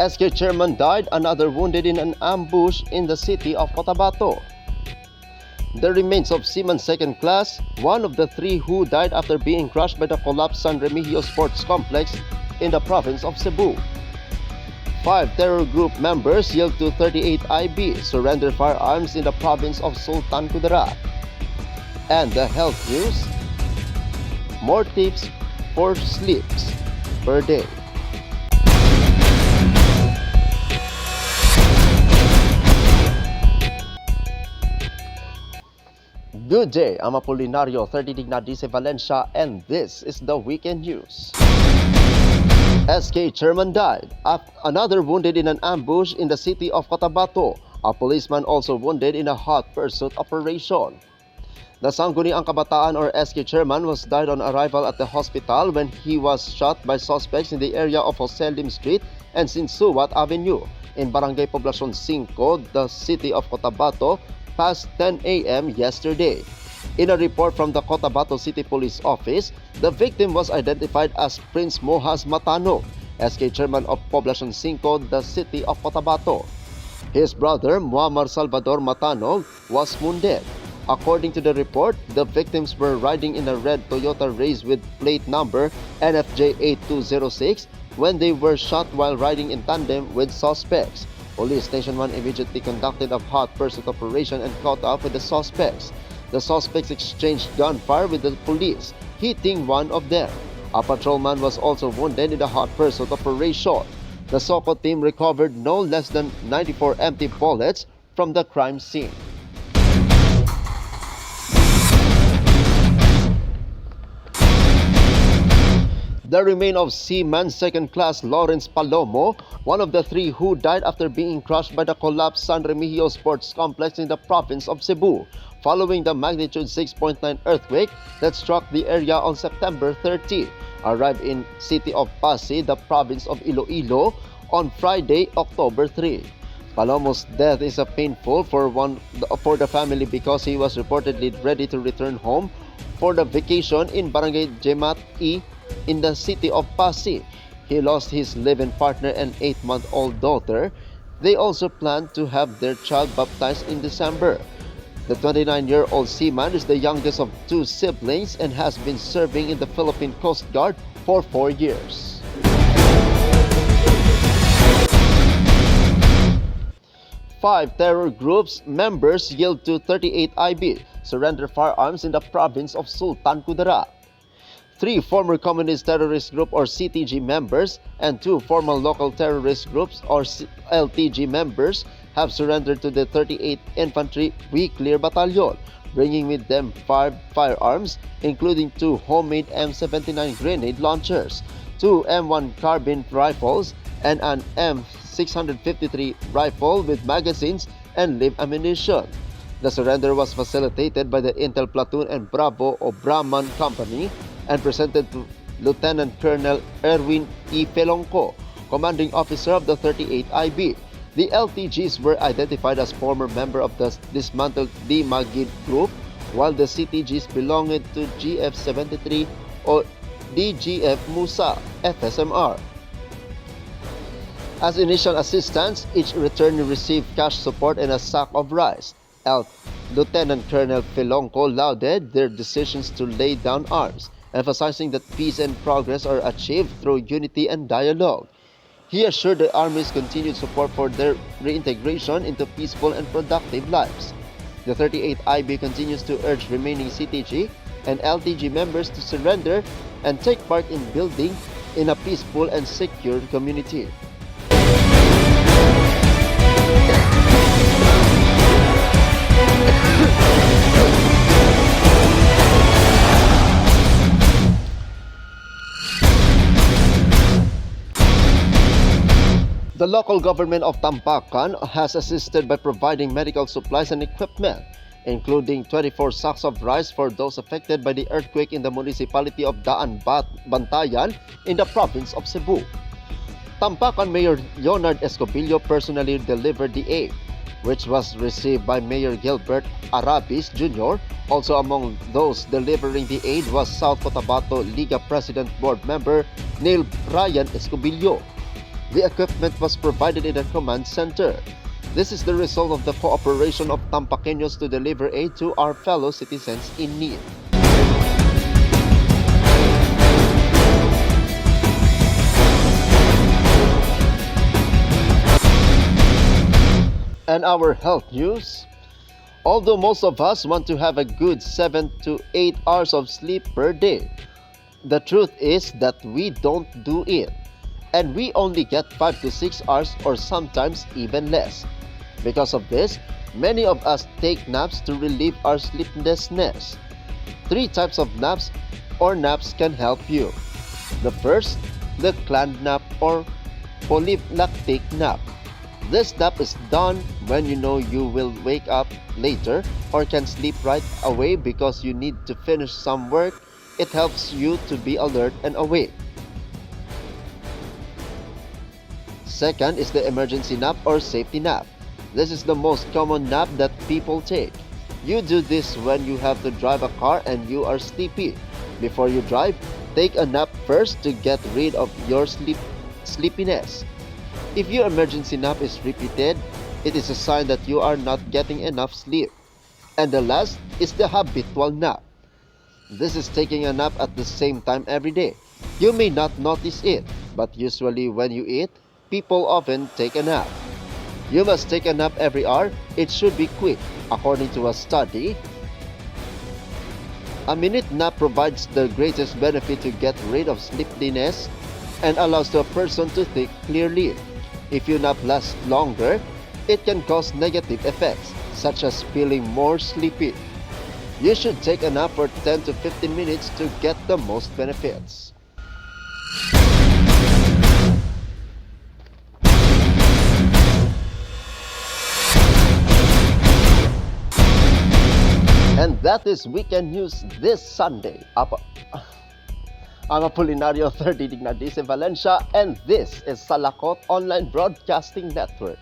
SK chairman died, another wounded in an ambush in the city of Cotabato. The remains of Seaman Second Class, one of the three who died after being crushed by the collapsed San Remigio Sports Complex in the province of Cebu. 5 terror group members yield to 38 IB, surrender firearms in the province of Sultan Kudarat. And the health news, more tips for sleeps per day. Good day, I'm Apolinario 30 Dignadice Valencia, and this is the weekend news. SK chairman died. Another wounded in an ambush in the city of Cotabato. A policeman also wounded in a hot pursuit operation. The Sangguniang Kabataan or SK chairman was died on arrival at the hospital when he was shot by suspects in the area of Jose Lim Street and Sinsuat Avenue in Barangay Poblacion 5, the city of Cotabato, past 10 a.m. yesterday. In a report from the Cotabato City Police Office, the victim was identified as Prince Mohas Matano, SK chairman of Poblacion 5, the city of Cotabato. His brother, Muammar Salvador Matano, was wounded. According to the report, the victims were riding in a red Toyota Race with plate number NFJ 8206 when they were shot while riding in tandem with suspects. Police Station 1 immediately conducted a hot pursuit operation and caught up with the suspects. The suspects exchanged gunfire with the police, hitting one of them. A patrolman was also wounded in the hot pursuit operation. The Salakot team recovered no less than 94 empty bullets from the crime scene. The remains of Seaman Second Class Lawrence Palomo, one of the three who died after being crushed by the collapsed San Remigio Sports Complex in the province of Cebu, following the magnitude 6.9 earthquake that struck the area on September 30, arrived in city of Pasig, the province of Iloilo, on Friday, October 3. Palomo's death is painful for the family because he was reportedly ready to return home for the vacation in Barangay Jemat E in the city of Pasig. He lost his live-in partner and 8-month-old daughter. They also planned to have their child baptized in December. The 29-year-old seaman is the youngest of 2 siblings and has been serving in the Philippine Coast Guard for 4 years. Five terror groups members yield to 38 IB, surrender firearms in the province of Sultan Kudarat. 3 former Communist Terrorist Group or CTG members and 2 former Local Terrorist Groups or LTG members have surrendered to the 38th Infantry We Clear Battalion, bringing with them 5 firearms, including 2 homemade M79 grenade launchers, 2 M1 carbine rifles, and an M653 rifle with magazines and live ammunition. The surrender was facilitated by the Intel Platoon and Bravo o Brahman Company and presented to Lieutenant Colonel Erwin E. Pelonco, commanding officer of the 38 IB. The LTGs were identified as former member of the dismantled D. Magid group, while the CTGs belonged to GF-73 or DGF Musa FSMR. As initial assistance, each returnee received cash support and a sack of rice. Lieutenant Colonel Pelonco lauded their decisions to lay down arms, emphasizing that peace and progress are achieved through unity and dialogue. He assured the Army's continued support for their reintegration into peaceful and productive lives. The 38th IB continues to urge remaining CTG and LTG members to surrender and take part in building in a peaceful and secure community. The local government of Tampakan has assisted by providing medical supplies and equipment, including 24 sacks of rice for those affected by the earthquake in the municipality of Daan Bantayan in the province of Cebu. Tampakan Mayor Leonard Escobillo personally delivered the aid, which was received by Mayor Gilbert Arabis Jr. Also among those delivering the aid was South Cotabato Liga President Board Member Neil Ryan Escobillo. The equipment was provided in a command center. This is the result of the cooperation of Tampaqueños to deliver aid to our fellow citizens in need. And our health news. Although most of us want to have a good 7 to 8 hours of sleep per day, the truth is that we don't do it. And we only get 5 to 6 hours or sometimes even less. Because of this, many of us take naps to relieve our sleeplessness. 3 types of naps or naps can help you. The first, the planned nap or polylactic nap. This nap is done when you know you will wake up later or can sleep right away because you need to finish some work. It helps you to be alert and awake. Second is the emergency nap or safety nap. This is the most common nap that people take. You do this when you have to drive a car and you are sleepy. Before you drive, take a nap first to get rid of your sleepiness. If your emergency nap is repeated, it is a sign that you are not getting enough sleep. And the last is the habitual nap. This is taking a nap at the same time every day. You may not notice it, but usually when you eat, people often take a nap. You must take a nap every hour. It should be quick. According to a study, a minute nap provides the greatest benefit to get rid of sleepiness and allows the person to think clearly. If your nap lasts longer, it can cause negative effects, such as feeling more sleepy. You should take a nap for 10 to 15 minutes to get the most benefits. And that is weekend news this Sunday. I'm Apolinario 30 Dignadice Valencia, and this is Salakot Online Broadcasting Network.